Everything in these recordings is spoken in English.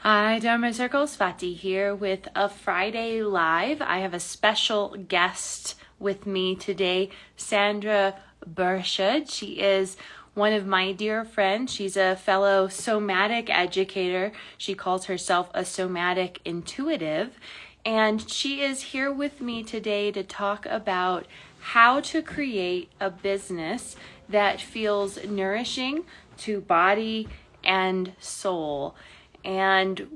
Hi, Dharma Circle, Swati here with a Friday Live. I have a special guest with me today, Sandra Burshad. She is one of my dear friends. She's a fellow somatic educator. She calls herself a somatic intuitive. And she is here with me today to talk about how to create a business that feels nourishing to body and soul. And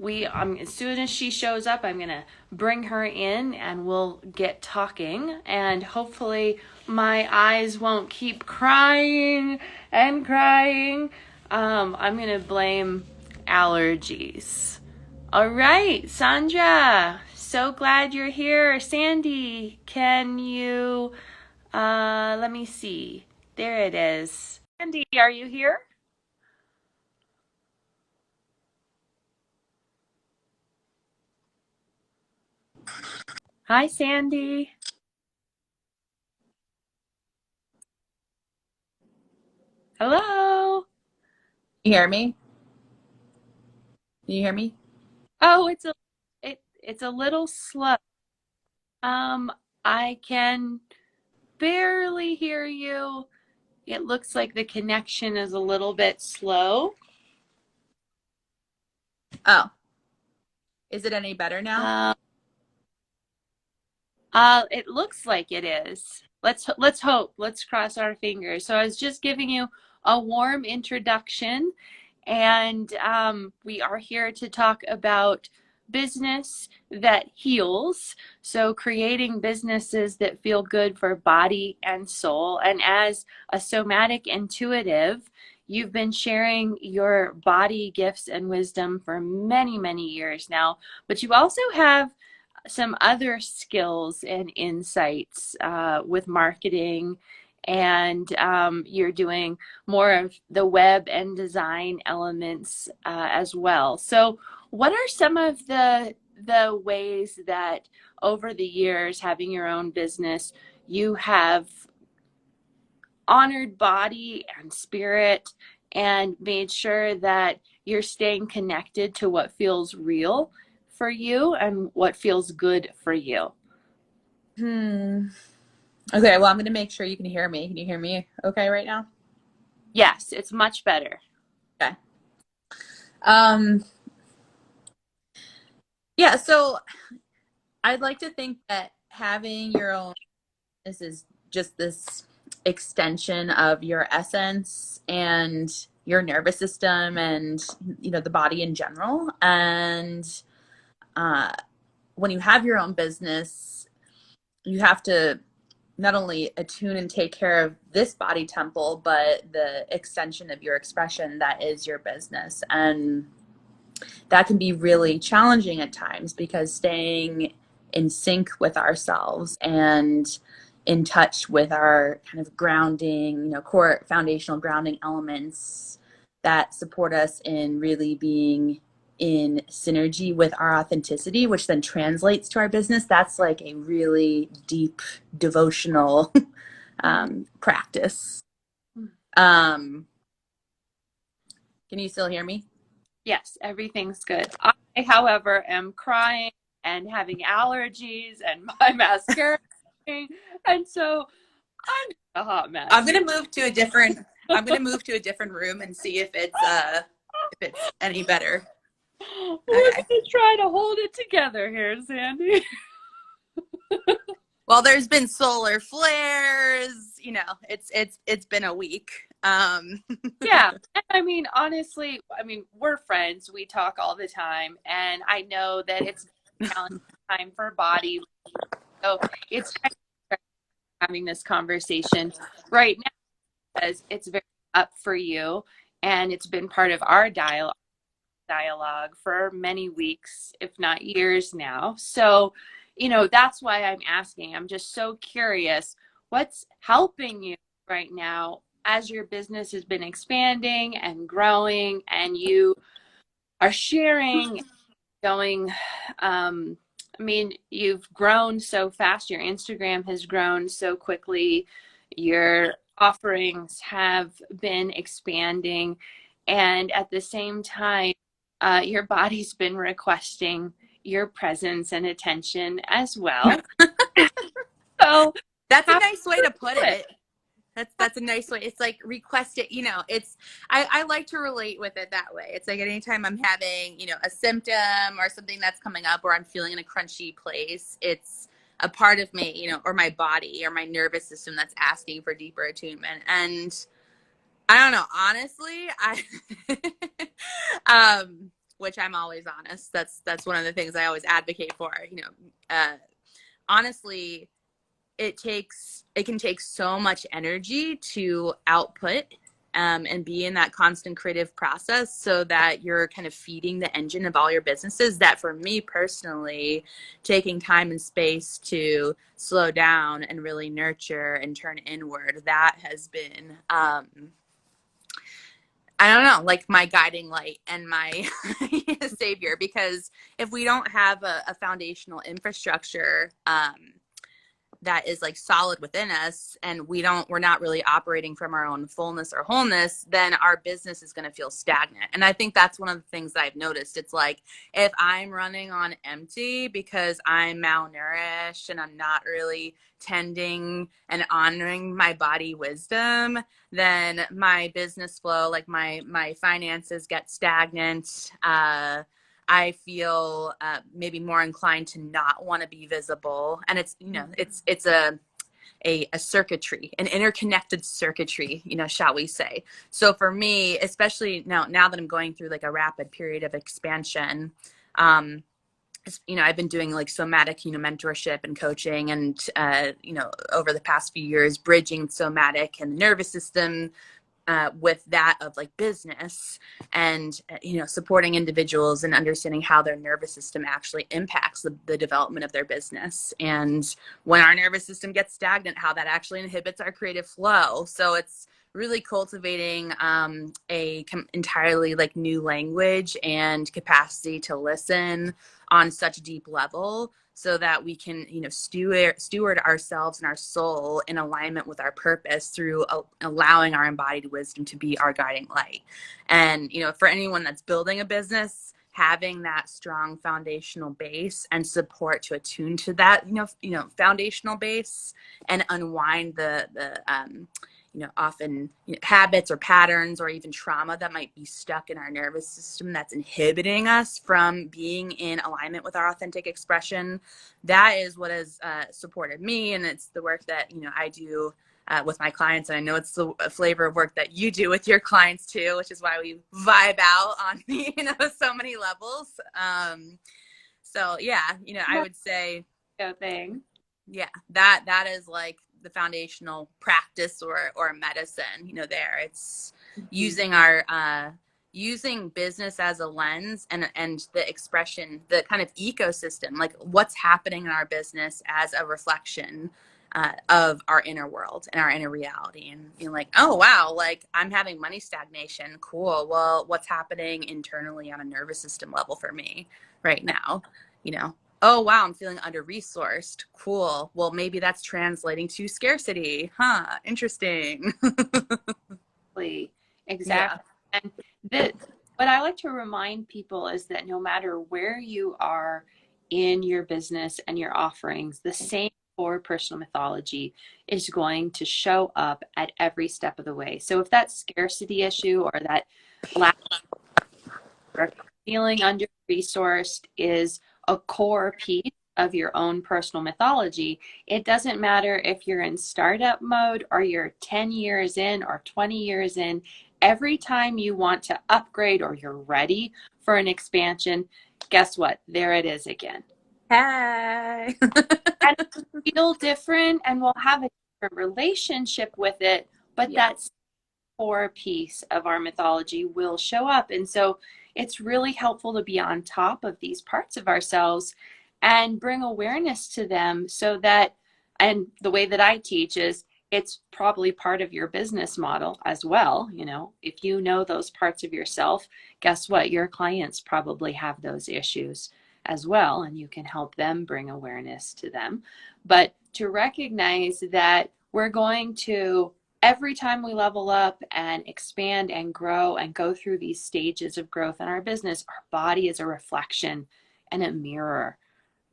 as soon as she shows up, I'm gonna bring her in and we'll get talking. And hopefully, my eyes won't keep crying and crying. I'm gonna blame allergies. All right, Sandra, so glad you're here. Sandy, can you, let me see. There it is. Sandy, are you here? Hi, Sandy. Hello. You hear me? Can you hear me? Oh, it's a little slow. Um, I can barely hear you. It looks like the connection is a little bit slow. Oh, is it any better now? Uh, it looks like it is. Let's hope. Let's cross our fingers. So I was just giving you a warm introduction, and we are here to talk about business that heals. So creating businesses that feel good for body and soul. And as a somatic intuitive, you've been sharing your body gifts and wisdom for many, many years now, but you also have some other skills and insights with marketing, and you're doing more of the web and design elements as well. So, what are some of the ways that over the years, having your own business, you have honored body and spirit and made sure that you're staying connected to what feels real for you and what feels good for you? Hmm. Okay, well, I'm going to make sure you can hear me. Can you hear me okay right now? Yes, it's much better. Okay. Um, yeah, so I'd like to think that having your own business is just this extension of your essence and your nervous system and the body in general. And uh, when you have your own business, you have to not only attune and take care of this body temple, but the extension of your expression that is your business. And that can be really challenging at times because staying in sync with ourselves and in touch with our kind of grounding, core foundational grounding elements that support us in really being in synergy with our authenticity, which then translates to our business. That's like a really deep devotional practice. Um, can you still hear me? Yes, everything's good. I, however, am crying and having allergies and my mascara, and so I'm a hot I'm mess. gonna move to a different. I'm gonna move to a different room and see if it's any better. We're Okay. gonna try to hold it together here, Sandy. Well, there's been solar flares. It's been a week. Um, Yeah, and I mean, honestly, I mean, we're friends. We talk all the time, and I know that it's a challenging time for body. So it's kind of having this conversation right now because it's very up for you, and it's been part of our dialogue for many weeks, if not years now. So, that's why I'm asking. I'm just so curious. What's helping you right now as your business has been expanding and growing and you are sharing, going, I mean, you've grown so fast. Your Instagram has grown so quickly. Your offerings have been expanding. And at the same time, your body's been requesting your presence and attention as well. So That's a have nice way to to do put it. it. That's a nice way. It's like request it, it's I like to relate with it that way. It's like anytime I'm having, a symptom or something that's coming up or I'm feeling in a crunchy place, it's a part of me, or my body or my nervous system that's asking for deeper attunement. And I don't know, honestly, which I'm always honest. That's one of the things I always advocate for, honestly, it can take so much energy to output and be in that constant creative process so that you're kind of feeding the engine of all your businesses, that for me personally, taking time and space to slow down and really nurture and turn inward, that has been I don't know, like my guiding light and my savior. Because if we don't have a foundational infrastructure that is like solid within us, and we're not really operating from our own fullness or wholeness, then our business is going to feel stagnant. And I think that's one of the things that I've noticed. It's like, if I'm running on empty because I'm malnourished and I'm not really tending and honoring my body wisdom, then my business flow, like my finances, get stagnant. I feel maybe more inclined to not want to be visible. And it's, it's a circuitry, an interconnected circuitry, shall we say. So for me, especially now that I'm going through like a rapid period of expansion, I've been doing like somatic, mentorship and coaching, and, over the past few years, bridging somatic and nervous system with that of like business, and supporting individuals and understanding how their nervous system actually impacts the development of their business, and when our nervous system gets stagnant, how that actually inhibits our creative flow. So it's really cultivating entirely like new language and capacity to listen on such a deep level, so that we can, steward ourselves and our soul in alignment with our purpose through allowing our embodied wisdom to be our guiding light. And, for anyone that's building a business, having that strong foundational base and support to attune to that, foundational base, and unwind the often habits or patterns or even trauma that might be stuck in our nervous system that's inhibiting us from being in alignment with our authentic expression. That is what has supported me, and it's the work that I do with my clients, and I know it's the flavor of work that you do with your clients too, which is why we vibe out on so many levels. So yeah, I would say Thing. yeah, that is like the foundational practice or medicine. There it's using our using business as a lens, and the expression, the kind of ecosystem, like what's happening in our business as a reflection of our inner world and our inner reality, and being like, oh wow, like I'm having money stagnation. Cool. Well, what's happening internally on a nervous system level for me right now? Oh wow, I'm feeling under resourced. Cool. Well, maybe that's translating to scarcity. Huh. Interesting. Exactly. Yeah. And what I like to remind people is that no matter where you are in your business and your offerings, the same core personal mythology is going to show up at every step of the way. So if that scarcity issue or that lack or feeling under resourced is a core piece of your own personal mythology, it doesn't matter if you're in startup mode or you're 10 years in or 20 years in. Every time you want to upgrade or you're ready for an expansion, guess what? There it is again. Hey. And feel different, and we'll have a different relationship with it, but Yeah. that's core piece of our mythology will show up. And so it's really helpful to be on top of these parts of ourselves and bring awareness to them, so that, and the way that I teach is, it's probably part of your business model as well. If you know those parts of yourself, guess what? Your clients probably have those issues as well, and you can help them bring awareness to them. But to recognize that we're going to every time we level up and expand and grow and go through these stages of growth in our business, our body is a reflection and a mirror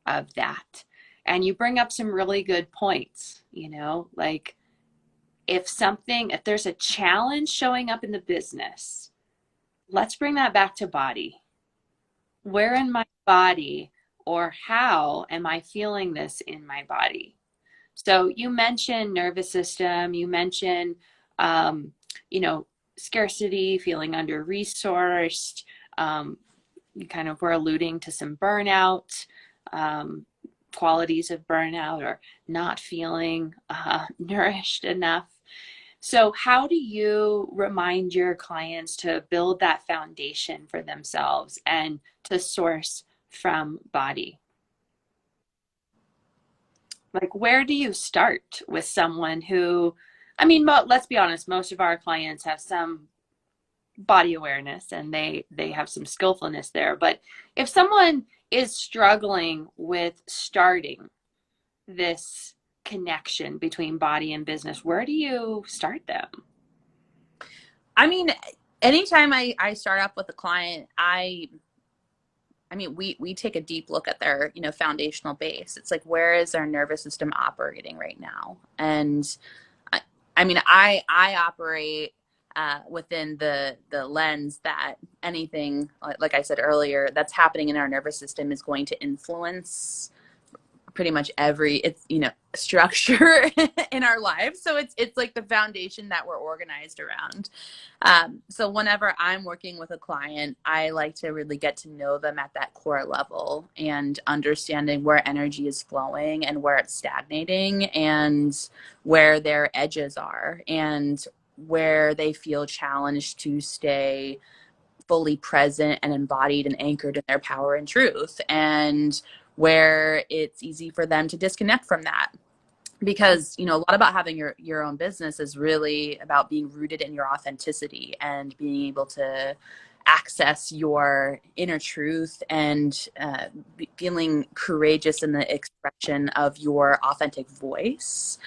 of that. And you bring up some really good points, like if there's a challenge showing up in the business, let's bring that back to body. Where in my body or how am I feeling this in my body? So you mentioned nervous system, you mentioned, um, you know, scarcity, feeling under resourced. You kind of were alluding to some burnout, um, qualities of burnout or not feeling nourished enough. So, how do you remind your clients to build that foundation for themselves and to source from body? Like, where do you start with someone who, I mean, let's be honest, most of our clients have some body awareness and they have some skillfulness there. But if someone is struggling with starting this connection between body and business, where do you start them? I mean, anytime I start off with a client, we take a deep look at their, foundational base. It's like, where is their nervous system operating right now? And I, I operate within the lens that anything, like I said earlier, that's happening in our nervous system is going to influence pretty much every structure in our lives. So it's like the foundation that we're organized around. So whenever I'm working with a client, I like to really get to know them at that core level and understanding where energy is flowing and where it's stagnating and where their edges are and where they feel challenged to stay fully present and embodied and anchored in their power and truth, and where it's easy for them to disconnect from that. Because a lot about having your own business is really about being rooted in your authenticity and being able to access your inner truth and feeling courageous in the expression of your authentic voice.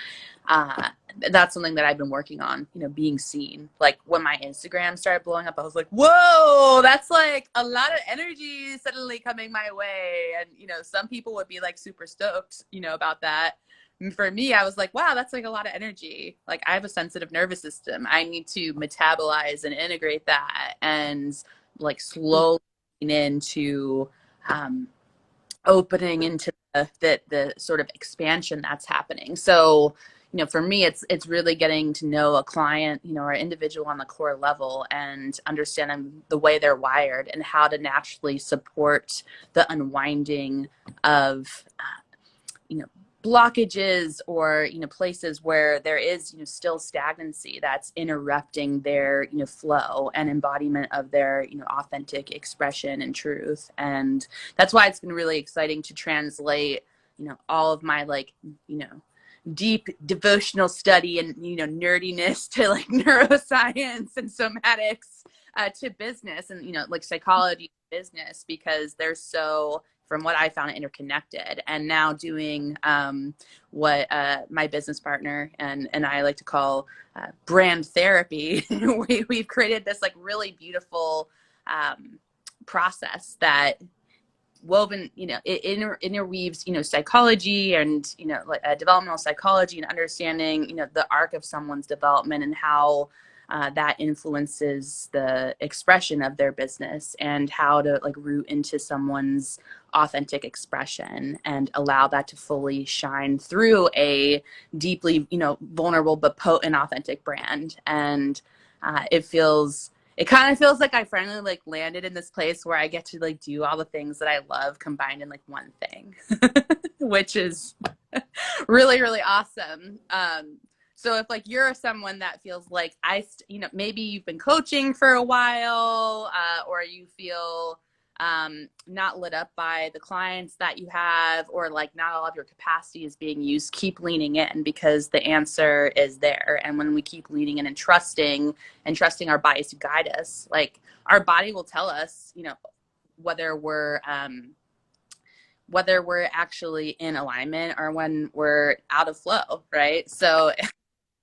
uh, that's something that I've been working on, being seen. Like when my Instagram started blowing up, I was like, whoa, that's like a lot of energy suddenly coming my way. And, some people would be like super stoked, about that. And for me, I was like, wow, that's like a lot of energy. Like I have a sensitive nervous system. I need to metabolize and integrate that and like slowly into opening into the sort of expansion that's happening. So, for me, it's really getting to know a client, or individual on the core level and understanding the way they're wired and how to naturally support the unwinding of, you know, blockages or places where there is still stagnancy that's interrupting their flow and embodiment of their authentic expression and truth. And that's why it's been really exciting to translate all of my like deep devotional study and nerdiness to like neuroscience and somatics to business and like psychology business, because they're so, from what I found, interconnected. And now doing what my business partner and I like to call brand therapy. We've created this like really beautiful process that woven, it interweaves, psychology and, like developmental psychology and understanding, the arc of someone's development and how that influences the expression of their business and how to like root into someone's authentic expression and allow that to fully shine through a deeply, vulnerable but potent authentic brand. And it kind of feels like I finally like landed in this place where I get to like do all the things that I love combined in like one thing, which is really, really awesome. So if like you're someone that feels like maybe you've been coaching for a while, or you feel not lit up by the clients that you have, or like not all of your capacity is being used, keep leaning in, because the answer is there. And when we keep leaning in and trusting our bodies to guide us, like our body will tell us, whether we're actually in alignment or when we're out of flow, right? So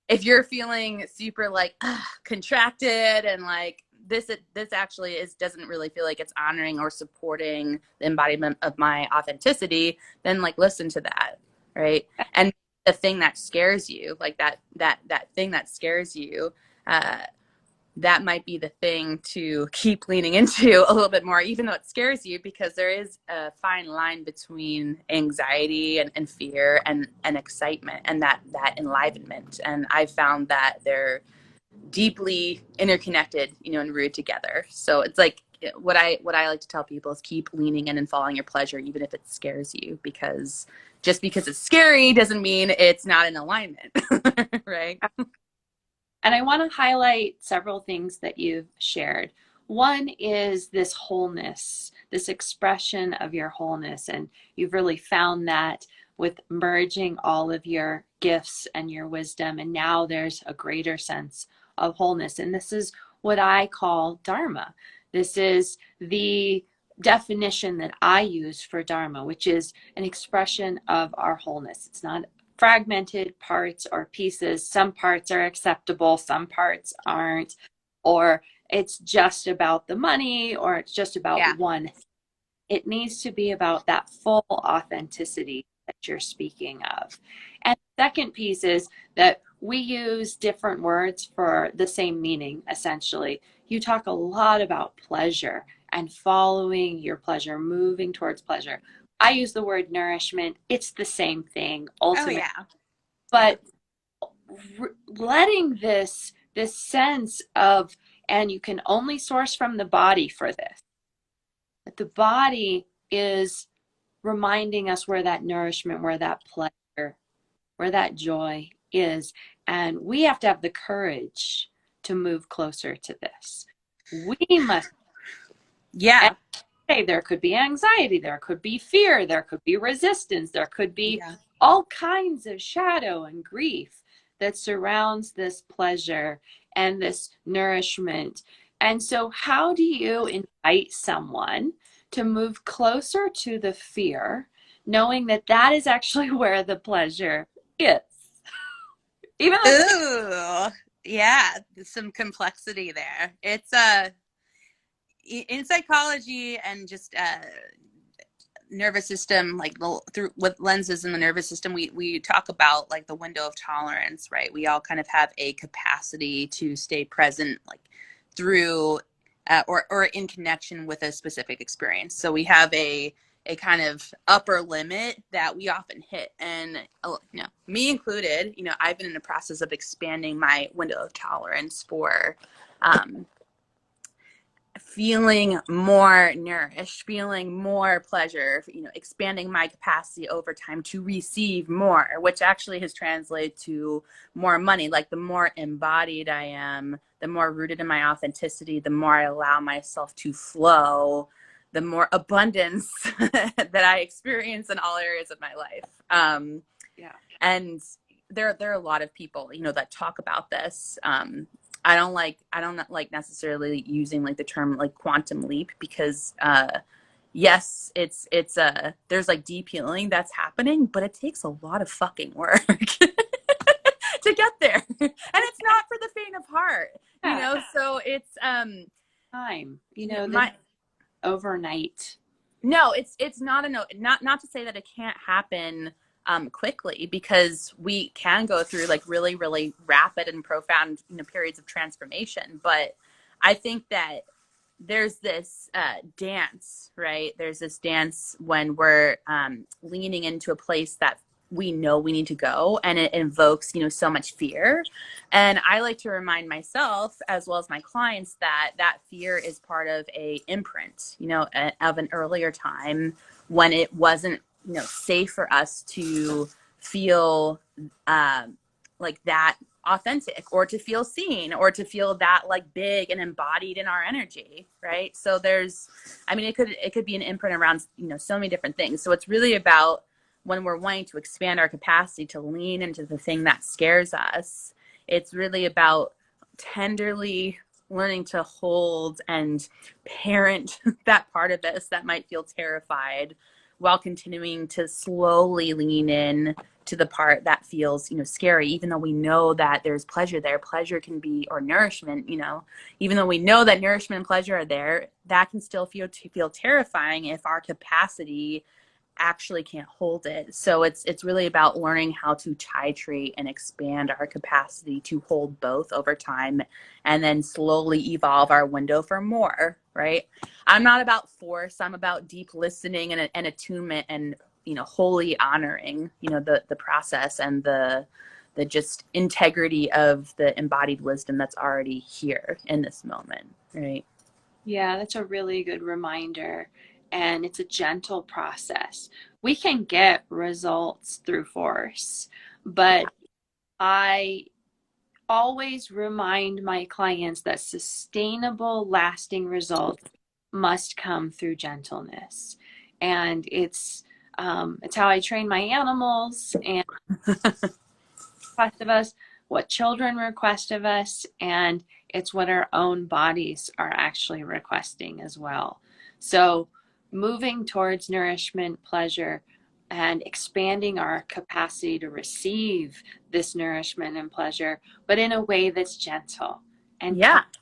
if you're feeling super like contracted and like this actually doesn't really feel like it's honoring or supporting the embodiment of my authenticity, then like listen to that, right? And the thing that scares you, like that thing that scares you, uh, that might be the thing to keep leaning into a little bit more, even though it scares you, because there is a fine line between anxiety and fear and excitement and that enlivenment. And I've found that they're deeply interconnected, and rooted together. So it's like what I like to tell people is keep leaning in and following your pleasure, even if it scares you, because just because it's scary doesn't mean it's not in alignment, right? And I want to highlight several things that you've shared. One is this wholeness, this expression of your wholeness. And you've really found that with merging all of your gifts and your wisdom. And now there's a greater sense of wholeness. And this is what I call Dharma. This is the definition that I use for Dharma, which is an expression of our wholeness. It's not fragmented parts or pieces. Some parts are acceptable, some parts aren't, or it's just about the money, or it's just about Yeah. one. It needs to be about that full authenticity that you're speaking of. And the second piece is that we use different words for the same meaning, essentially. You talk a lot about pleasure and following your pleasure, moving towards pleasure. I use the word nourishment. It's the same thing, Oh ultimately. yeah. But letting this sense of, and you can only source from the body for this, that the body is reminding us where that nourishment, where that pleasure, where that joy is. And we have to have the courage to move closer to this. We must. Yeah. Hey, there could be anxiety, there could be fear, there could be resistance, there could be Yeah. all kinds of shadow and grief that surrounds this pleasure and this nourishment. And so, how do you invite someone to move closer to the fear, knowing that that is actually where the pleasure is? Even though, Ooh. Yeah. There's some complexity there. It's in psychology and just nervous system, like through with lenses in the nervous system, we talk about like the window of tolerance, right? We all kind of have a capacity to stay present, like through or in connection with a specific experience. So we have a kind of upper limit that we often hit, and me included, I've been in the process of expanding my window of tolerance for feeling more nourished, feeling more pleasure, expanding my capacity over time to receive more, which actually has translated to more money. Like the more embodied I am, the more rooted in my authenticity, the more I allow myself to flow, the more abundance that I experience in all areas of my life. yeah, And there are a lot of people, that talk about this. I don't like necessarily using like the term like quantum leap, because yes, it's there's like deep healing that's happening, but it takes a lot of fucking work to get there. And it's not for the faint of heart, yeah. so it's Time, this my overnight. no, it's not not to say that it can't happen quickly, because we can go through like really, really rapid and profound periods of transformation. But I think that there's this dance, right? There's this dance when we're leaning into a place that we know we need to go, and it invokes, so much fear. And I like to remind myself as well as my clients that that fear is part of a imprint, of an earlier time when it wasn't, safe for us to feel like that authentic, or to feel seen, or to feel that like big and embodied in our energy, right? So it could be an imprint around, so many different things. So it's really about, when we're wanting to expand our capacity to lean into the thing that scares us, it's really about tenderly learning to hold and parent that part of us that might feel terrified, while continuing to slowly lean in to the part that feels, scary, even though we know that there's pleasure there. Pleasure can be, or nourishment, even though we know that nourishment and pleasure are there, that can still feel terrifying if our capacity actually can't hold it. So it's really about learning how to titrate and expand our capacity to hold both over time, and then slowly evolve our window for more, right? I'm not about force. I'm about deep listening and attunement, and wholly honoring the process and the just integrity of the embodied wisdom that's already here in this moment, right? Yeah, that's a really good reminder. And it's a gentle process. We can get results through force, but I always remind my clients that sustainable, lasting results must come through gentleness. And it's how I train my animals and request of us, what children request of us, and it's what our own bodies are actually requesting as well. So, moving towards nourishment, pleasure, and expanding our capacity to receive this nourishment and pleasure, but in a way that's gentle and Yeah. kind.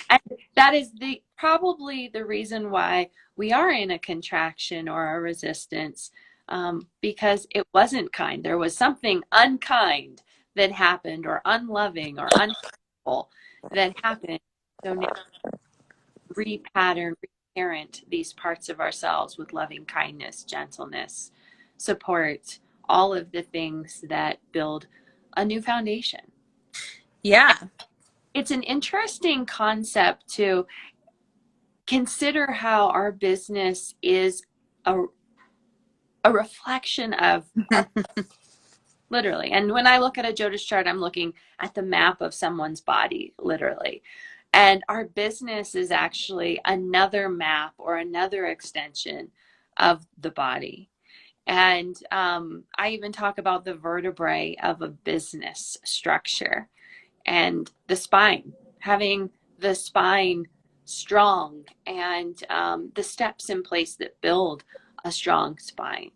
And that is probably the reason why we are in a contraction or a resistance, because it wasn't kind. There was something unkind that happened, or unloving, or unhelpful that happened. So now repattern, reparent these parts of ourselves with loving kindness, gentleness, support, all of the things that build a new foundation. Yeah. It's an interesting concept to consider how our business is a, a reflection of our, literally. And when I look at a Jodas chart, I'm looking at the map of someone's body, literally. And our business is actually another map or another extension of the body. And I even talk about the vertebrae of a business structure and the spine, having the spine strong, and the steps in place that build a strong spine.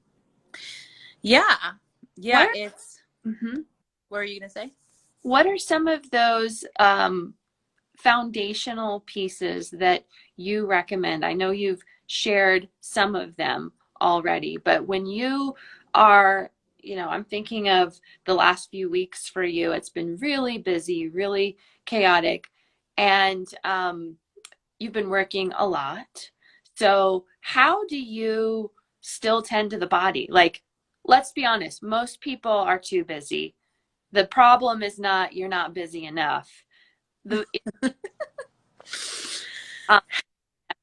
Yeah. What Yeah. are, mhm. What are you going to say? What are some of those foundational pieces that you recommend? I know you've shared some of them already, but when you are, I'm thinking of the last few weeks for you, it's been really busy, really chaotic, and you've been working a lot. So, how do you still tend to the body? Like, let's be honest, most people are too busy. The problem is not you're not busy enough. The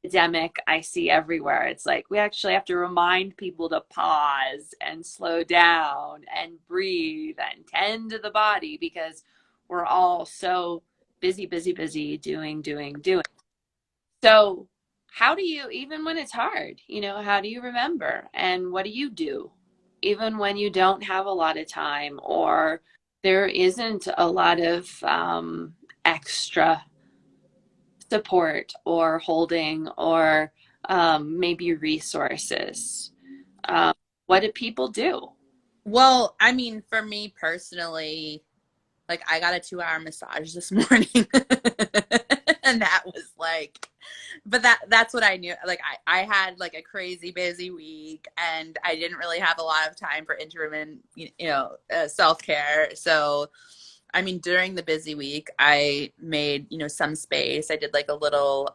epidemic I see everywhere. It's like we actually have to remind people to pause and slow down and breathe and tend to the body, because we're all so busy, busy, busy, doing, doing, doing. So, how do you, even when it's hard, how do you remember? And what do you do? Even when you don't have a lot of time, or there isn't a lot of extra support or holding, or maybe resources. What do people do? Well, I mean, for me personally, like I got a 2-hour massage this morning. And that was like, but that's what I knew. Like I had like a crazy busy week, and I didn't really have a lot of time for intermittent, self-care. So I mean, during the busy week, I made, some space. I did like a little,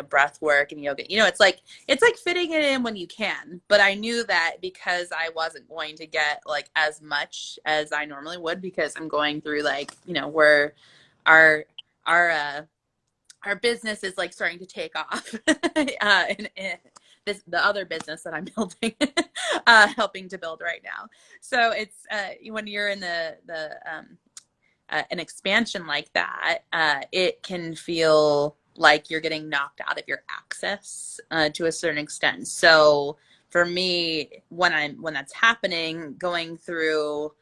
breath work and yoga. It's like fitting it in when you can. But I knew that because I wasn't going to get like as much as I normally would, because I'm going through like, where our our uh, our business is like starting to take off. in the other business that I'm building, helping to build right now. So it's when you're in an expansion like that, it can feel like you're getting knocked out of your access to a certain extent. So for me, when that's happening, going through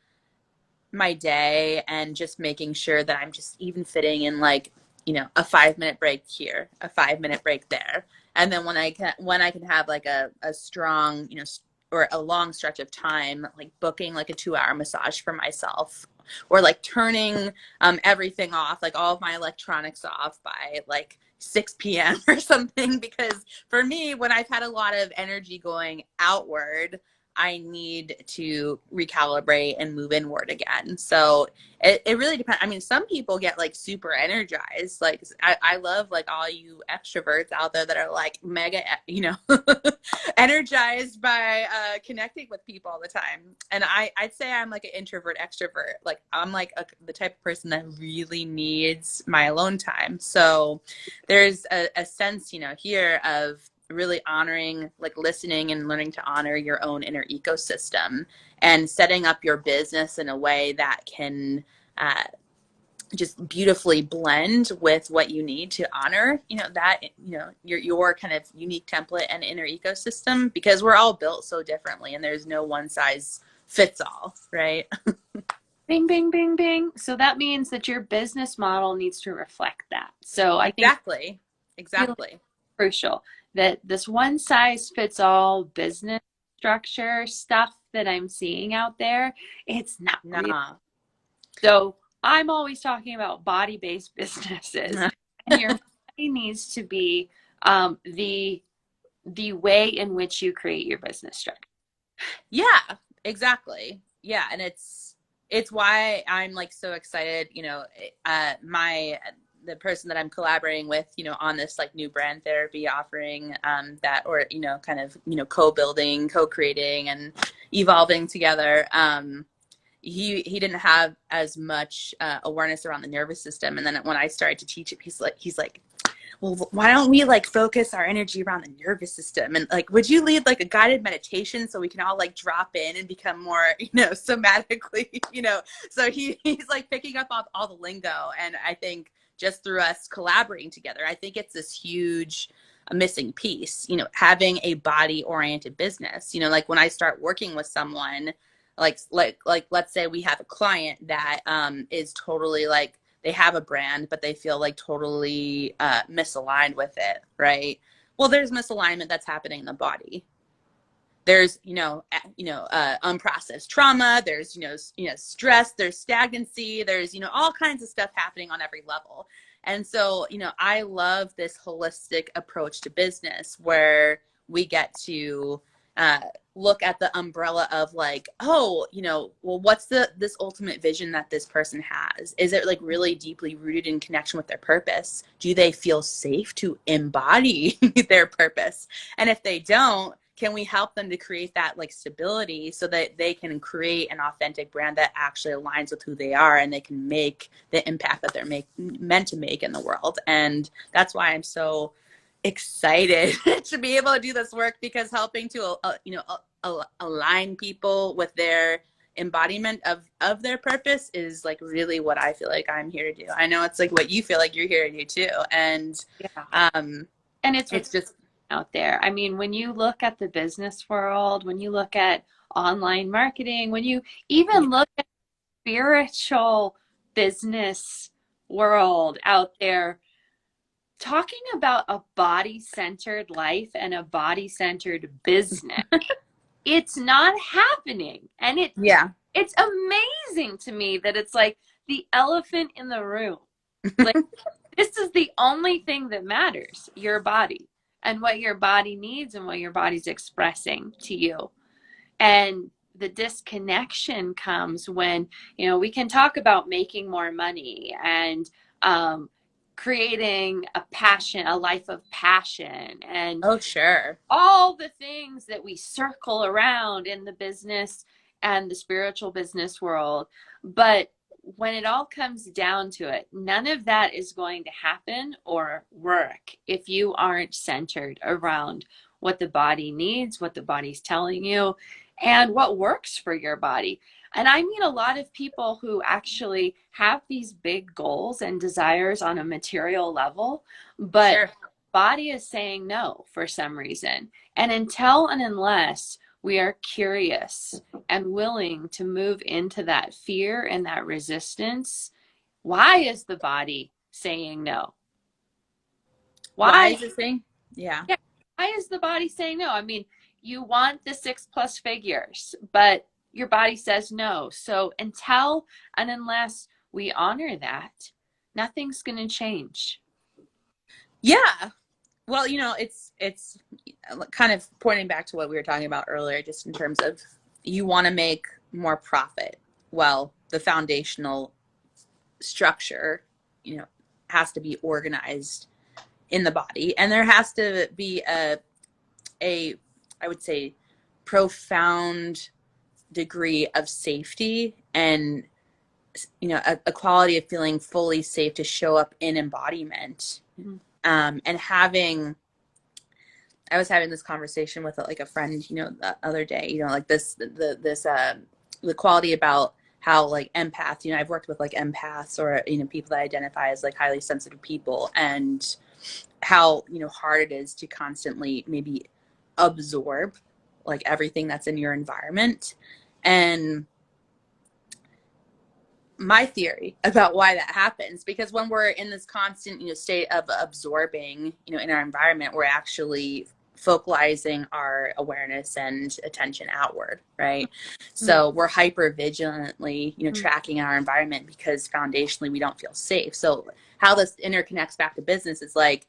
my day and just making sure that I'm just even fitting in like, a 5-minute break here, a 5-minute break there, And then when I can have like a strong, you know, or a long stretch of time, like booking like a 2-hour massage for myself, or like turning everything off, like all of my electronics off by like 6 p.m. or something. Because for me, when I've had a lot of energy going outward, I need to recalibrate and move inward again. So it really depends. I mean, some people get like super energized. Like I love like all you extroverts out there that are like mega, you know, energized by connecting with people all the time. And I'd say I'm like an introvert extrovert. Like I'm like the type of person that really needs my alone time. So there's a sense, you know, here of really honoring, like listening and learning to honor your own inner ecosystem, and setting up your business in a way that can uh, just beautifully blend with what you need to honor, you know, that, you know, your kind of unique template and inner ecosystem, because we're all built so differently and there's no one size fits all, right? Bing, bing, bing, bing. So that means that your business model needs to reflect that. So I think Exactly. really Exactly. crucial that this one size fits all business structure stuff that I'm seeing out there, it's not real. Nah. So I'm always talking about body-based businesses, and your body needs to be the way in which you create your business structure. Yeah, exactly. Yeah, and it's why I'm like so excited, you know, my the person that I'm collaborating with, you know, on this like new brand therapy offering, that, or, you know, kind of, you know, co-building, co-creating and evolving together. He didn't have as much awareness around the nervous system, and then when I started to teach it, he's like, well, why don't we like focus our energy around the nervous system, and like, would you lead like a guided meditation so we can all like drop in and become more, you know, somatically, you know. So he's like picking up all the lingo, and I think just through us collaborating together, I think it's this huge missing piece, you know, having a body oriented business. You know, like when I start working with someone, like let's say we have a client that is totally like, they have a brand, but they feel like totally misaligned with it, right? Well, there's misalignment that's happening in the body. There's, unprocessed trauma. There's, stress. There's stagnancy. There's, all kinds of stuff happening on every level. And so, I love this holistic approach to business where we get to uh, look at the umbrella of like, oh, well, what's this ultimate vision that this person has? Is it like really deeply rooted in connection with their purpose? Do they feel safe to embody their purpose? And if they don't, can we help them to create that like stability so that they can create an authentic brand that actually aligns with who they are, and they can make the impact that they're meant to make in the world? And that's why I'm so excited to be able to do this work, because helping to align people with their embodiment of their purpose is like really what I feel like I'm here to do. I know it's like what you feel like you're here to do too. And Yeah. um And it's it's just out there. I mean, when you look at the business world, when you look at online marketing, when you even look at spiritual business world out there, talking about a body-centered life and a body-centered business, it's not happening. And yeah. it's amazing to me that it's like the elephant in the room. Like, this is the only thing that matters, your body and what your body needs and what your body's expressing to you. And the disconnection comes when, we can talk about making more money and creating a life of passion, and Oh, sure. all the things that we circle around in the business and the spiritual business world. But when it all comes down to it, none of that is going to happen or work if you aren't centered around what the body needs, what the body's telling you, and what works for your body. And I mean, a lot of people who actually have these big goals and desires on a material level, but Sure. body is saying no for some reason. And until and unless we are curious and willing to move into that fear and that resistance, why is the body saying no? Why Why? is this thing? Yeah. Yeah. Why is the body saying no? I mean, you want the 6+ figures, but your body says no. So until and unless we honor that, nothing's going to change. Yeah. Well, it's kind of pointing back to what we were talking about earlier, just in terms of you want to make more profit. Well, the foundational structure, has to be organized in the body, and there has to be a I would say profound degree of safety and a quality of feeling fully safe to show up in embodiment. Mhm. And I was having this conversation with like a friend, the other day, like the quality about how like empath, I've worked with like empaths or, people that identify as like highly sensitive people, and how, hard it is to constantly maybe absorb like everything that's in your environment. And my theory about why that happens, because when we're in this constant state of absorbing in our environment, we're actually focalizing our awareness and attention outward, right? So we're hyper vigilantly tracking our environment because foundationally we don't feel safe. So how this interconnects back to business is like,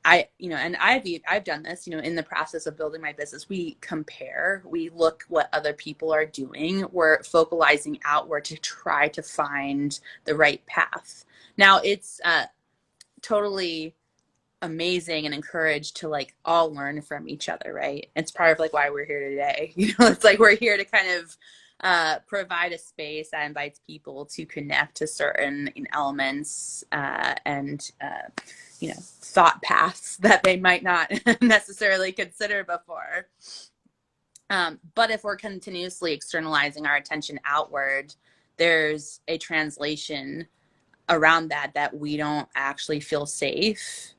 and I've done this, in the process of building my business. We compare, we look what other people are doing. We're focalizing outward to try to find the right path. Now it's totally amazing and encouraged to like all learn from each other, right? It's part of like why we're here today. It's like we're here to kind of provide a space that invites people to connect to certain elements and thought paths that they might not necessarily consider before. But if we're continuously externalizing our attention outward, there's a translation around that we don't actually feel safe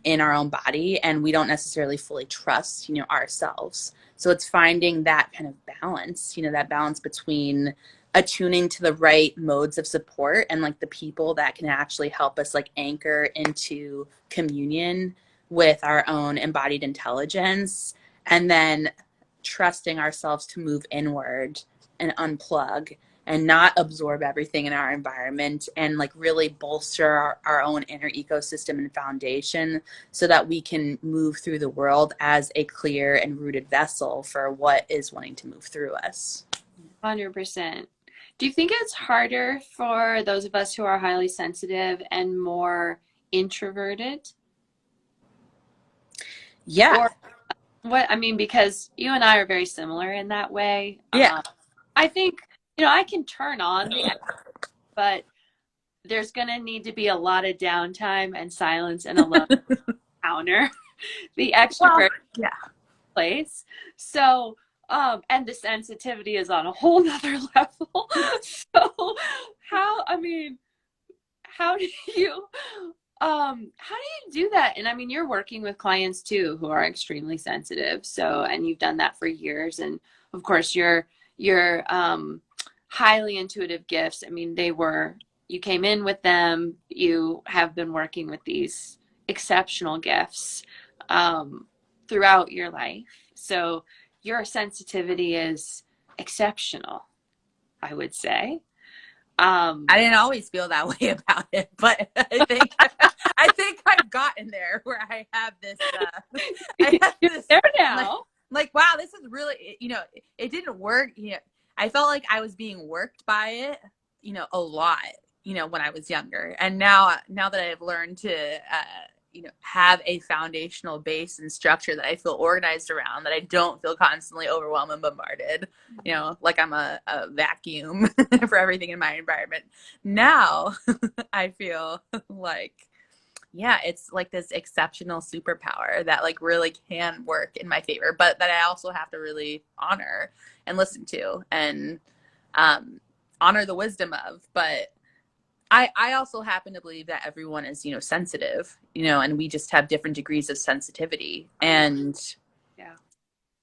in our own body, and we don't necessarily fully trust ourselves. So it's finding that kind of balance, that balance between attuning to the right modes of support and like the people that can actually help us like anchor into communion with our own embodied intelligence, and then trusting ourselves to move inward and unplug and not absorb everything in our environment, and like really bolster our own inner ecosystem and foundation so that we can move through the world as a clear and rooted vessel for what is wanting to move through us. 100%. Do you think it's harder for those of us who are highly sensitive and more introverted? Yeah. Or what? I mean, because you and I are very similar in that way. Yeah. I think, I can turn on but there's going to need to be a lot of downtime and silence and alone counter the Well, extrovert yeah. place. So, and the sensitivity is on a whole nother level. So, I mean, how do you, how do you do that? And I mean, you're working with clients too who are extremely sensitive. So, and you've done that for years. And of course, your highly intuitive gifts. I mean, you came in with them. You have been working with these exceptional gifts throughout your life. So your sensitivity is exceptional, I would say. I didn't always feel that way about it, but I think I've gotten there where I have this I have You're this there like now. wow, this is really it didn't work. I felt like I was being worked by it, a lot, when I was younger. And now that I've learned to have a foundational base and structure that I feel organized around, that I don't feel constantly overwhelmed and bombarded, like I'm a vacuum for everything in my environment. Now I feel like, yeah, it's like this exceptional superpower that like really can work in my favor, but that I also have to really honor and listen to and honor the wisdom of. But I also happen to believe that everyone is, sensitive, and we just have different degrees of sensitivity. And Yeah.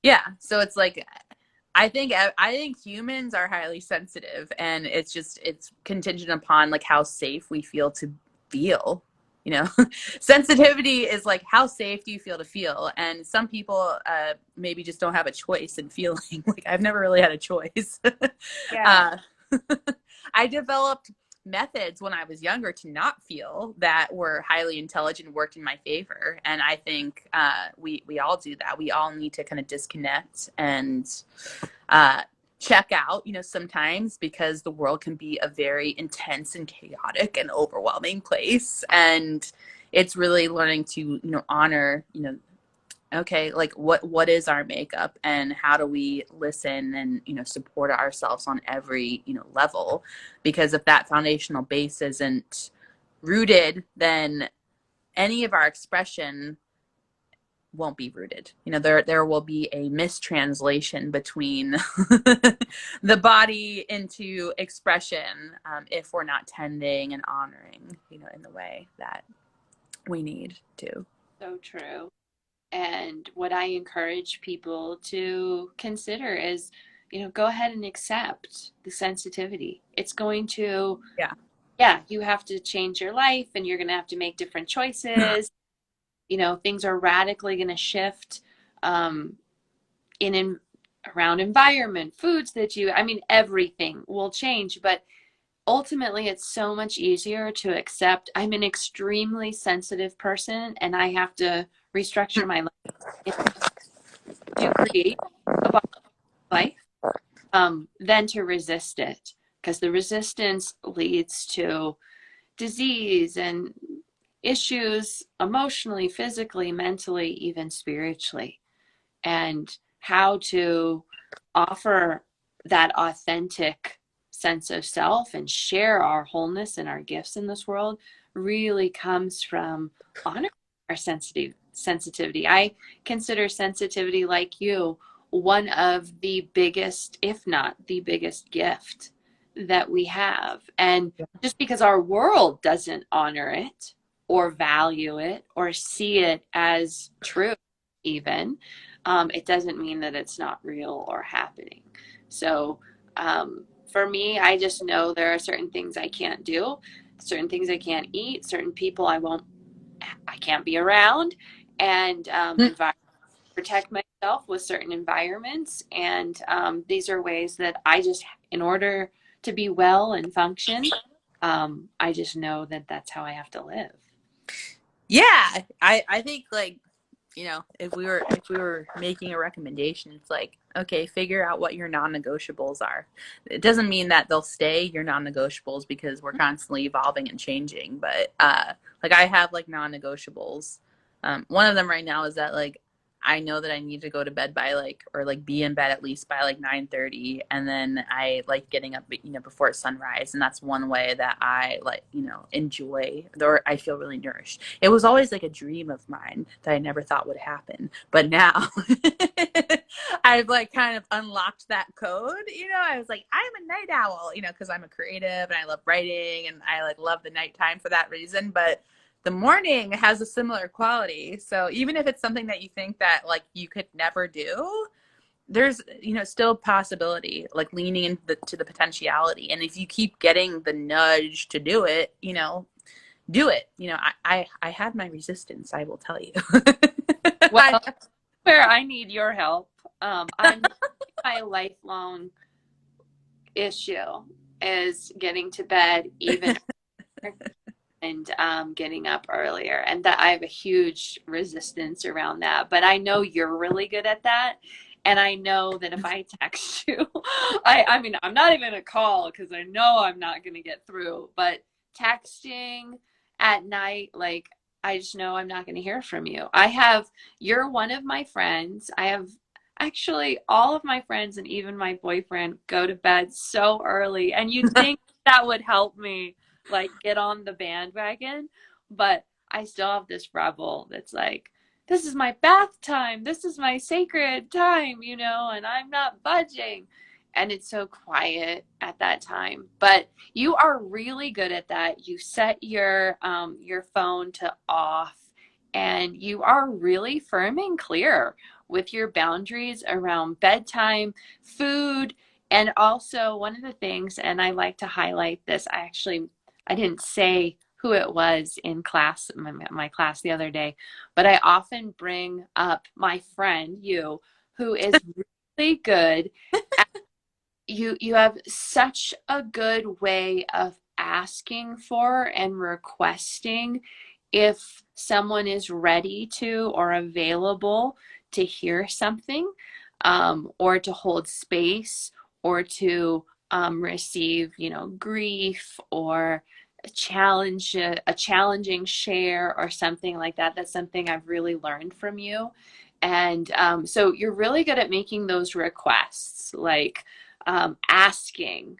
yeah, so it's like I think humans are highly sensitive, and it's contingent upon like how safe we feel to feel, you know, sensitivity is like, how safe do you feel to feel? And some people maybe just don't have a choice in feeling. Like, I've never really had a choice. Yeah. uh, I developed methods when I was younger to not feel that were highly intelligent, worked in my favor. And I think we all do that. We all need to kind of disconnect and uh, check out, you know, sometimes, because the world can be a very intense and chaotic and overwhelming place. And it's really learning to, you know, honor, you know, okay, like what is our makeup, and how do we listen and, you know, support ourselves on every, you know, level? Because if that foundational base isn't rooted, then any of our expression won't be rooted. You know, there will be a mistranslation between the body into expression, if we're not tending and honoring, you know, in the way that we need to. So true. And what I encourage people to consider is, go ahead and accept the sensitivity. It's going to, Yeah. yeah, you have to change your life and you're going to have to make different choices. Things are radically going to shift um, in around environment, foods that everything will change. But ultimately, it's so much easier to accept. I'm an extremely sensitive person and I have to restructure my life to create a body life than to resist it, because the resistance leads to disease and issues emotionally, physically, mentally, even spiritually. And how to offer that authentic sense of self and share our wholeness and our gifts in this world really comes from honoring our sensitivity. I consider sensitivity, like you, one of the biggest, if not the biggest gift that we have. And just because our world doesn't honor it or value it or see it as true, even, it doesn't mean that it's not real or happening. So for me, I just know there are certain things I can't do, certain things I can't eat, certain people I can't be around, and protect myself with certain environments. And these are ways that I just, in order to be well and function, I just know that that's how I have to live. Yeah, I think, like, you know, if we were making a recommendation, it's like, okay, figure out what your non-negotiables are. It doesn't mean that they'll stay your non-negotiables, because we're constantly evolving and changing. But like, I have like non-negotiables. One of them right now is that, like, I know that I need to go to bed by like, or like be in bed at least by like 9:30, and then I like getting up, you know, before sunrise, and that's one way that I, like, you know, enjoy, or I feel really nourished. It was always like a dream of mine that I never thought would happen, but now I've like kind of unlocked that code. You know, I was like, I'm a night owl, you know, because I'm a creative and I love writing and I like love the nighttime for that reason. But the morning has a similar quality. So even if it's something that you think that like you could never do, there's, you know, still possibility, like leaning into the potentiality. And if you keep getting the nudge to do it, you know, do it. You know, I had my resistance, I will tell you. Well, where I need your help, I'm my lifelong issue is getting to bed even and getting up earlier, and that I have a huge resistance around that. But I know you're really good at that, and I know that if I text you, I'm not even gonna call because I know I'm not gonna get through. But texting at night, like, I just know I'm not gonna hear from you. You're one of my friends. I have actually all of my friends and even my boyfriend go to bed so early, and you'd think that would help me like get on the bandwagon, but I still have this rebel that's like, this is my bath time, this is my sacred time, and I'm not budging. And it's so quiet at that time. But you are really good at that. You set your phone to off, and you are really firm and clear with your boundaries around bedtime, food, and also one of the things, and I like to highlight this, I didn't say who it was in class, my class the other day, but I often bring up my friend, you, who is really good. You have such a good way of asking for and requesting if someone is ready to or available to hear something, or to hold space, or to receive, grief, or a challenging share or something like that. That's something I've really learned from you. And so you're really good at making those requests, like asking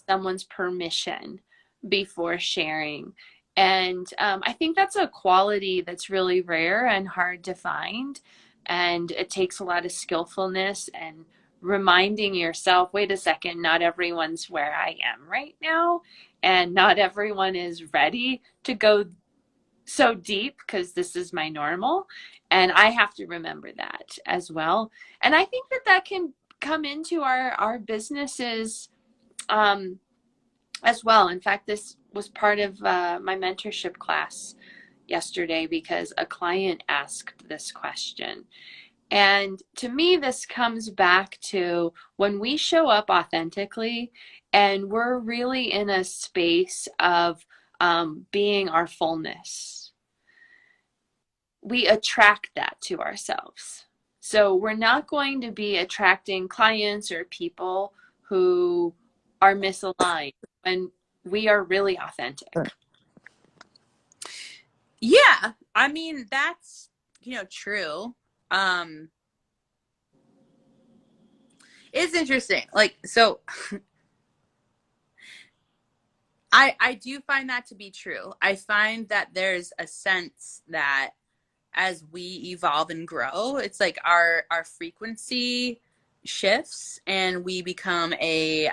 someone's permission before sharing. And I think that's a quality that's really rare and hard to find. And it takes a lot of skillfulness and reminding yourself, wait a second, not everyone's where I am right now. And not everyone is ready to go so deep because this is my normal. And I have to remember that as well. And I think that that can come into our businesses as well. In fact, this was part of my mentorship class yesterday because a client asked this question. And to me, this comes back to when we show up authentically and we're really in a space of being our fullness, we attract that to ourselves. So we're not going to be attracting clients or people who are misaligned when we are really authentic. Yeah, I mean, that's, true. It's interesting. Like, so I do find that to be true. I find that there's a sense that as we evolve and grow, it's like our frequency shifts and we become a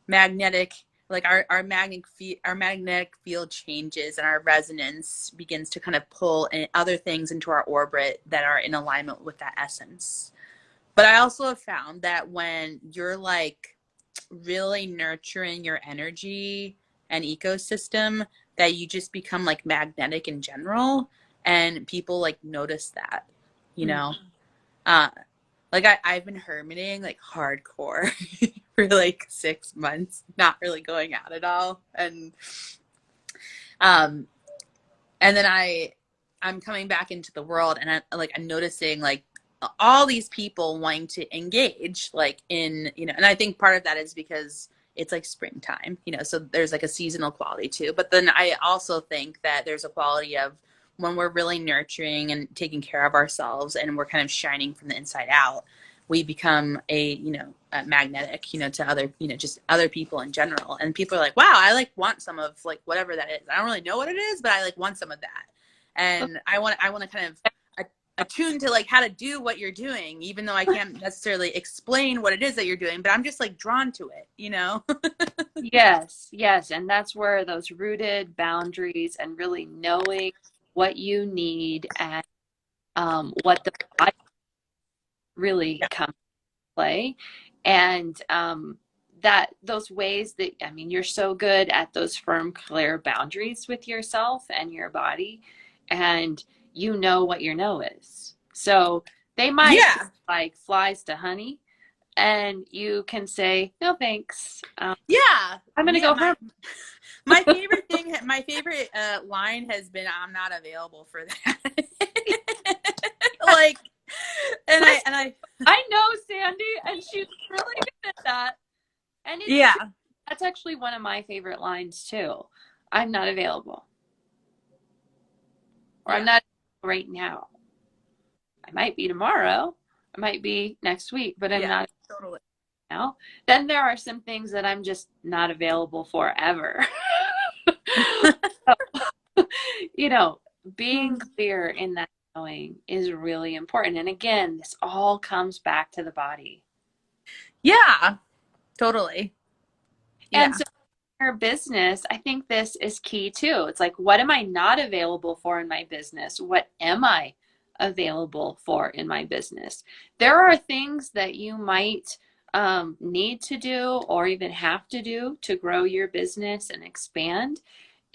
magnetic, like our magnetic field changes and our resonance begins to kind of pull in other things into our orbit that are in alignment with that essence. But I also have found that when you're like really nurturing your energy and ecosystem, that you just become like magnetic in general, and people like notice that, you know. Uh, like I've been hermiting like hardcore for like 6 months, not really going out at all, um, and then I'm coming back into the world, and I'm noticing like all these people wanting to engage like in, and I think part of that is because it's like springtime, so there's like a seasonal quality too. But then I also think that there's a quality of when we're really nurturing and taking care of ourselves and we're kind of shining from the inside out, we become a magnetic, to other, just other people in general. And people are like, wow, I like want some of like whatever that is. I don't really know what it is, but I like want some of that. And I want to kind of attuned to like how to do what you're doing, even though I can't necessarily explain what it is that you're doing, but I'm just like drawn to it, Yes, yes. And that's where those rooted boundaries and really knowing what you need and what the body really Yeah. comes to play. And that those ways that, I mean, you're so good at those firm, clear boundaries with yourself and your body. And you know what your no is. So they might feel Yeah. like flies to honey, and you can say, no, thanks. Yeah. I'm going to Yeah. go home. My favorite thing, my favorite line has been, I'm not available for that. Like, I know Sandy, and she's really good at that. And it's yeah. true. That's actually one of my favorite lines too. I'm not available. Or I'm Yeah. not right now. I might be tomorrow. I might be next week, but I'm Yeah. not Totally. now. Then there are some things that I'm just not available for ever. you know, being clear in that knowing is really important. And again, this all comes back to the body. Yeah. Totally. And Yeah. so your business, I think this is key too. It's like, what am I not available for in my business? What am I available for in my business? There are things that you might need to do or even have to do to grow your business and expand.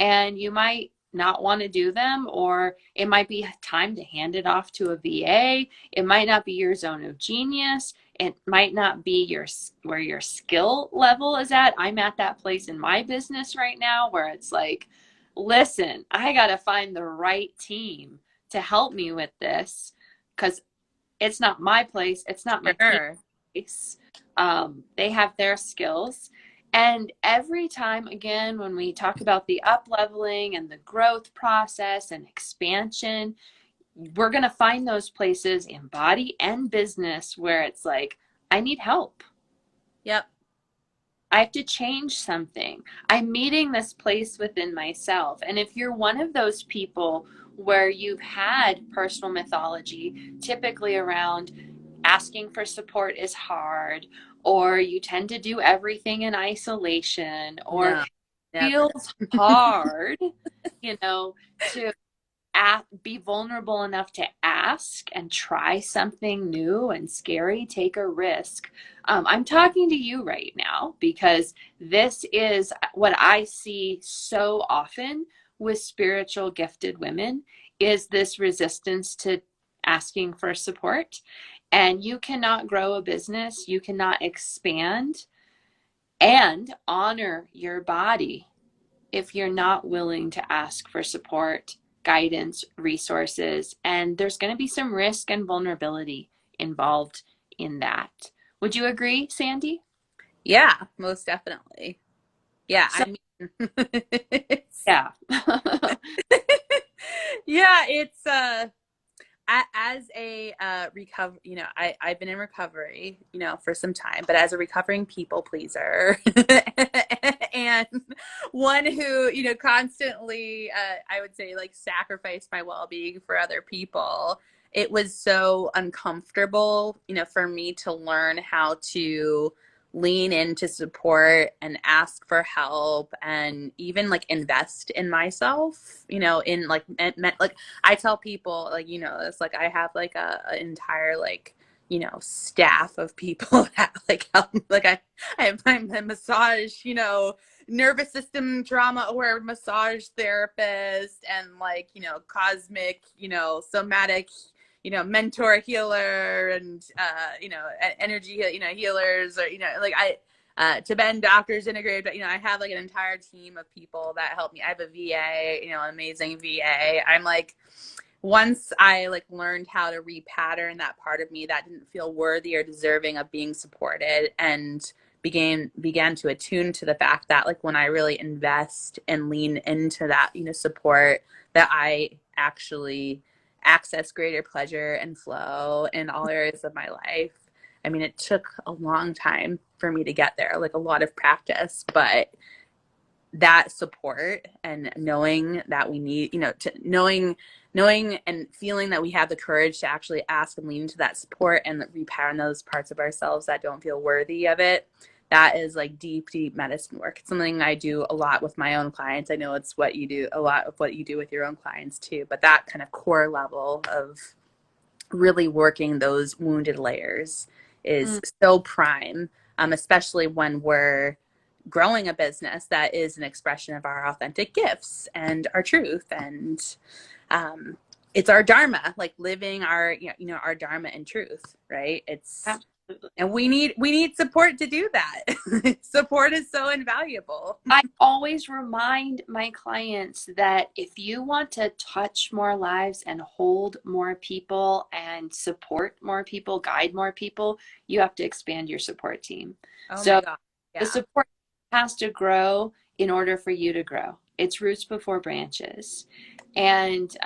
and you might not want to do them, or it might be time to hand it off to a VA. It might not be your zone of genius. It might not be where your skill level is at. I'm at that place in my business right now where it's like, listen, I got to find the right team to help me with this, because it's not my place. It's not my team's Sure. place. They have their skills. And every time, again, when we talk about the up leveling and the growth process and expansion, we're going to find those places in body and business where it's like, I need help. Yep. I have to change something. I'm meeting this place within myself. And if you're one of those people where you've had personal mythology, typically around asking for support is hard, or you tend to do everything in isolation, or No, never. feels hard, to be vulnerable enough to ask and try something new and scary, take a risk. I'm talking to you right now because this is what I see so often with spiritual gifted women, is this resistance to asking for support. And you cannot grow a business, you cannot expand and honor your body if you're not willing to ask for support, guidance, resources, and there's going to be some risk and vulnerability involved in that. Would you agree, Sandy? Yeah, most definitely. Yeah, So, I mean, yeah. yeah, it's as a recover, I've been in recovery, for some time, but as a recovering people pleaser and one who, constantly, I would say, like, sacrificed my well-being for other people, it was so uncomfortable, for me to learn how to lean into support and ask for help and even, like, invest in myself, in, like, like, I tell people, like, it's like I have, like, an entire, like, staff of people that, like, help. Like, I have my massage, nervous system trauma aware massage therapist, and, like, cosmic, somatic, mentor healer, and energy, healers, or, like, Tibetan doctors integrated, I have, like, an entire team of people that help me. I have a VA, an amazing VA. I'm like, once I, like, learned how to repattern that part of me that didn't feel worthy or deserving of being supported, and began to attune to the fact that, like, when I really invest and lean into that, support, that I actually access greater pleasure and flow in all areas of my life. I mean, it took a long time for me to get there, like, a lot of practice, but that support and knowing that we need, knowing and feeling that we have the courage to actually ask and lean into that support and repair those parts of ourselves that don't feel worthy of it, that is, like, deep, deep medicine work. It's something I do a lot with my own clients. I know it's what you do, a lot of what you do with your own clients too, but that kind of core level of really working those wounded layers is so prime, especially when we're growing a business that is an expression of our authentic gifts and our truth, and it's our dharma, like, living our our dharma in truth, right? It's Absolutely. And we need support to do that. Support is so invaluable. I always remind my clients that if you want to touch more lives and hold more people and support more people, guide more people, you have to expand your support team. Oh my So God. the Yeah. support has to grow in order for you to grow. It's roots before branches. And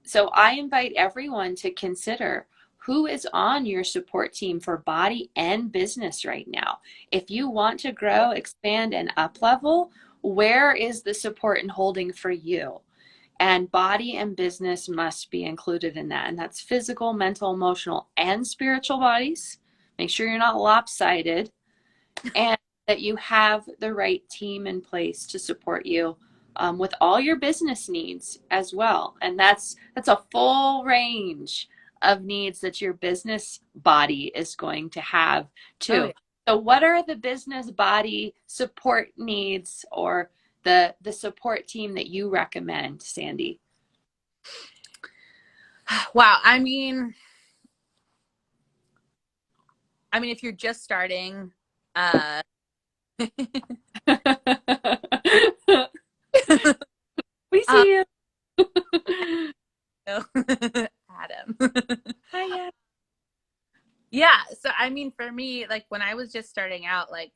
so I invite everyone to consider who is on your support team for body and business right now. If you want to grow, expand, and up level, where is the support and holding for you? And body and business must be included in that. And that's physical, mental, emotional, and spiritual bodies. Make sure you're not lopsided, and that you have the right team in place to support you with all your business needs as well. And that's a full range of needs that your business body is going to have Oh too. yeah. So what are the business body support needs or the support team that you recommend, Sandy? Wow. If you're just starting, We um, see you. Adam. Hi, yeah. Yeah. So, for me, like when I was just starting out, like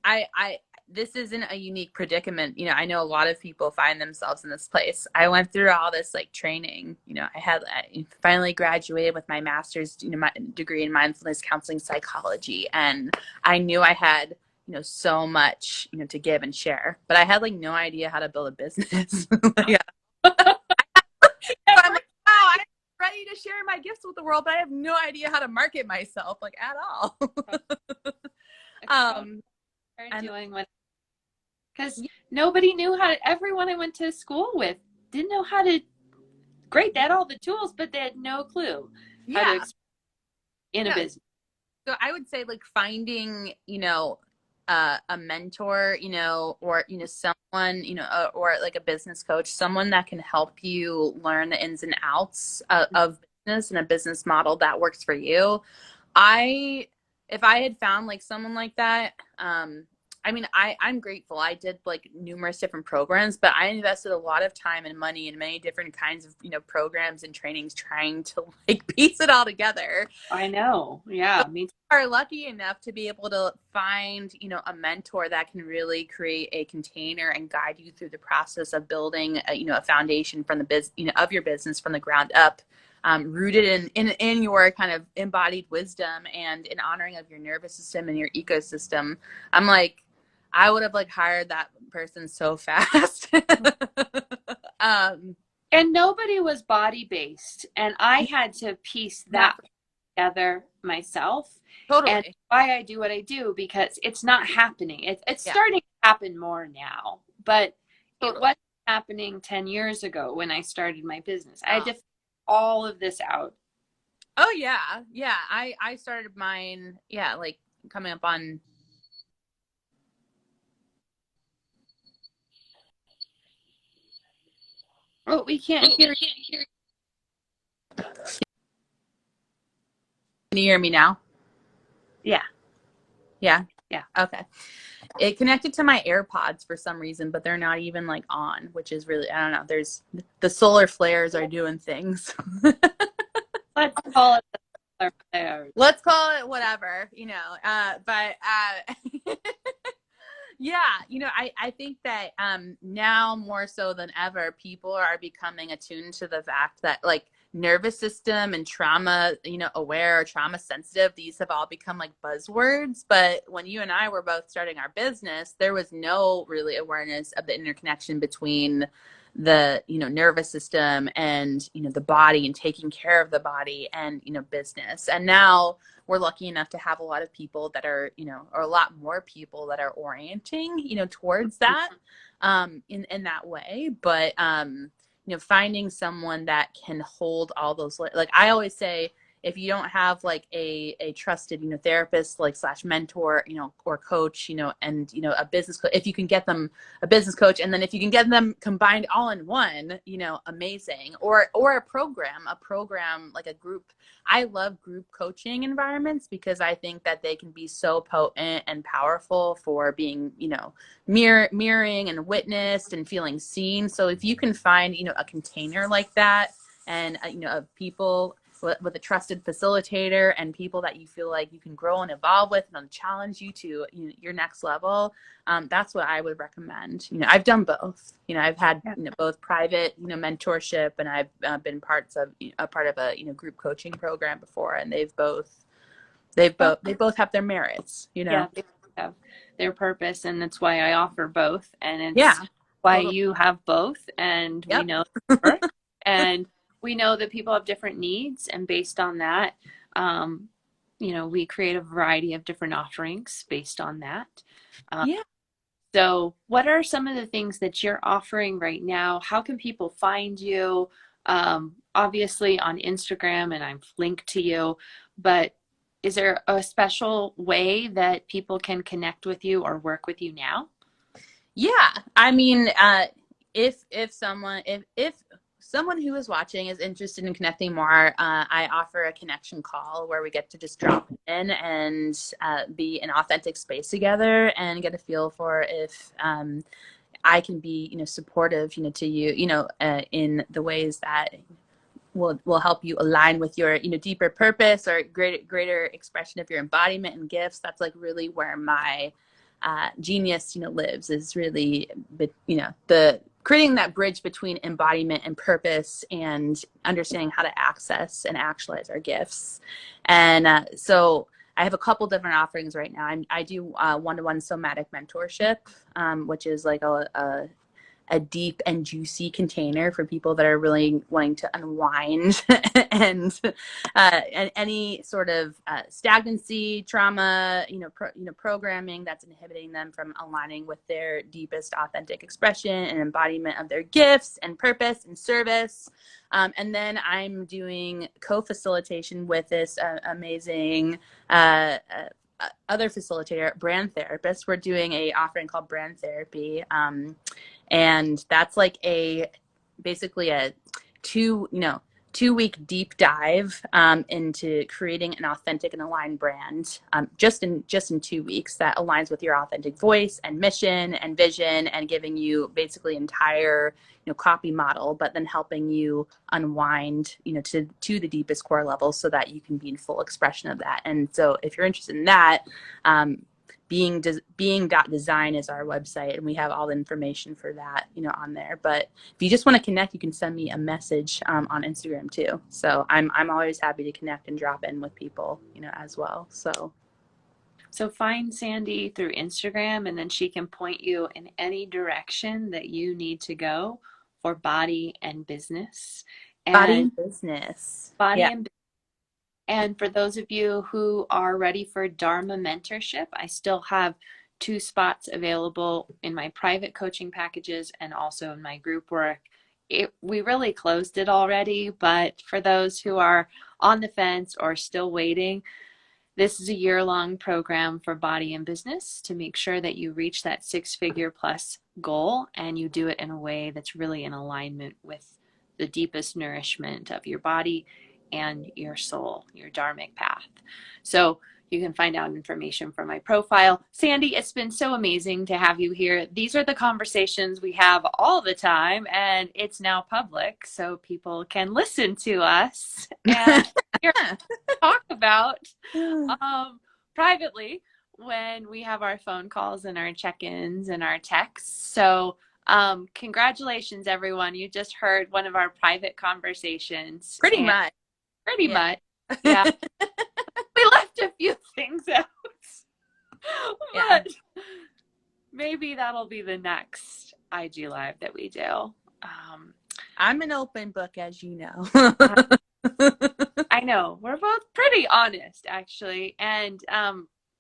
I this isn't a unique predicament. I know a lot of people find themselves in this place. I went through all this like training. I finally graduated with my master's, my degree in mindfulness counseling psychology, and I knew I had so much to give and share, but I had like no idea how to build a business. Yeah. I'm like, wow, I'm ready to share my gifts with the world, but I have no idea how to market myself like at all. um and Doing what? Because nobody knew how to, everyone I went to school with didn't know how to, great, they had all the tools, but they had no clue how to yeah, in a yeah. business. So I would say like finding, a mentor, or, someone, or like a business coach, someone that can help you learn the ins and outs of business and a business model that works for you. If I had found like someone like that, I'm grateful. I did like numerous different programs, but I invested a lot of time and money in many different kinds of, programs and trainings trying to like piece it all together. I know. Yeah. Me too. Are lucky enough to be able to find a mentor that can really create a container and guide you through the process of building a foundation from the of your business from the ground up, rooted in your kind of embodied wisdom and in honoring of your nervous system and your ecosystem. I'm like, I would have like hired that person so fast. And nobody was body based, and I had to piece that together myself. And Totally. why I do what I do, because it's not happening. It's Yeah, starting to happen more now, but it totally. wasn't happening 10 years ago when I started my business. I had to figure all of this out. Oh yeah. Yeah. I started mine, yeah, like coming up on. Oh, we can't hear. Can you hear me now? Yeah. Yeah. Yeah. Okay. It connected to my AirPods for some reason, but they're not even like on, which is really, I don't know. There's the solar flares are doing things. Let's call it the solar flares. Let's call it whatever, but yeah, I think that now more so than ever, people are becoming attuned to the fact that like nervous system and trauma, aware, trauma sensitive, these have all become like buzzwords. But when you and I were both starting our business, there was no really awareness of the interconnection between the nervous system and the body and taking care of the body and business. And now we're lucky enough to have a lot of people that are, or a lot more people that are orienting, towards that, in that way. But, finding someone that can hold all those, like I always say, if you don't have like a trusted, therapist, like slash mentor, or coach, and, a business coach, if you can get them a business coach, and then if you can get them combined all in one, amazing. Or a program like a group. I love group coaching environments because I think that they can be so potent and powerful for being, mirroring and witnessed and feeling seen. So if you can find, a container like that, and of people with a trusted facilitator and people that you feel like you can grow and evolve with and challenge you to your next level, that's what I would recommend. I've done both. I've had both private mentorship, and I've been a part of a group coaching program before, and they both have their merits. Yeah, they have their purpose, and that's why I offer both, and Yeah, it's why totally. you have both, and we Yep. know and we know that people have different needs, and based on that, we create a variety of different offerings based on that. Yeah. So what are some of the things that you're offering right now? How can people find you? Obviously on Instagram, and I've linked to you, but is there a special way that people can connect with you or work with you now? Yeah, I mean, if someone who is watching is interested in connecting more, I offer a connection call where we get to just drop in and be in authentic space together and get a feel for if I can be, supportive, to you, in the ways that will help you align with your deeper purpose or greater expression of your embodiment and gifts. That's like really where my genius lives, is really the creating that bridge between embodiment and purpose and understanding how to access and actualize our gifts. And so I have a couple different offerings right now. I do one-to-one somatic mentorship, which is like a deep and juicy container for people that are really wanting to unwind and any sort of stagnancy, trauma, programming that's inhibiting them from aligning with their deepest authentic expression and embodiment of their gifts and purpose and service. And then I'm doing co-facilitation with this amazing other facilitator, brand therapist. We're doing a offering called brand therapy. And that's like basically a 2 week deep dive into creating an authentic and aligned brand, just in 2 weeks, that aligns with your authentic voice and mission and vision, and giving you basically entire copy model, but then helping you unwind to the deepest core level so that you can be in full expression of that. And so if you're interested in that, being.design is our website, and we have all the information for that on there. But if you just want to connect, you can send me a message on Instagram too. So I'm always happy to connect and drop in with people as well. So find Sandy through Instagram, and then she can point you in any direction that you need to go for body and business. Body And and business. body Yeah. and for those of you who are ready for Dharma mentorship, I still have 2 spots available in my private coaching packages and also in my group work. We really closed it already, but for those who are on the fence or still waiting, this is a year-long program for body and business to make sure that you reach that 6-figure plus goal, and you do it in a way that's really in alignment with the deepest nourishment of your body and your soul, your dharmic path. So you can find out information from my profile. Sandy, it's been so amazing to have you here. These are the conversations we have all the time, and it's now public, so people can listen to us and hear talk about privately when we have our phone calls and our check-ins and our texts. So congratulations, everyone. You just heard one of our private conversations. Pretty much. Pretty much. Yeah. We left a few things out. But maybe that'll be the next IG Live that we do. I'm an open book, as you know. I know. We're both pretty honest, actually. And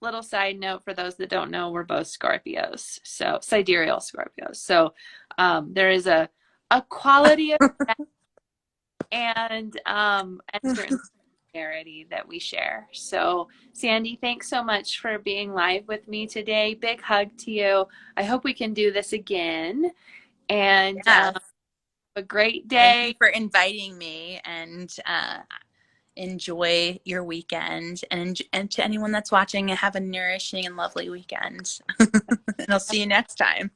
little side note for those that don't know, we're both Scorpios. So sidereal Scorpios. So there is a quality of that and certain clarity that we share. So Sandy, thanks so much for being live with me today. Big hug to you. I hope we can do this again. And a great day. Thank you for inviting me, and enjoy your weekend. And to anyone that's watching, have a nourishing and lovely weekend. And I'll see you next time.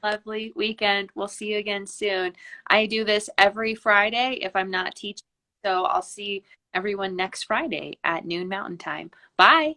Lovely weekend. We'll see you again soon. I do this every Friday if I'm not teaching. So I'll see everyone next Friday at noon Mountain Time. Bye.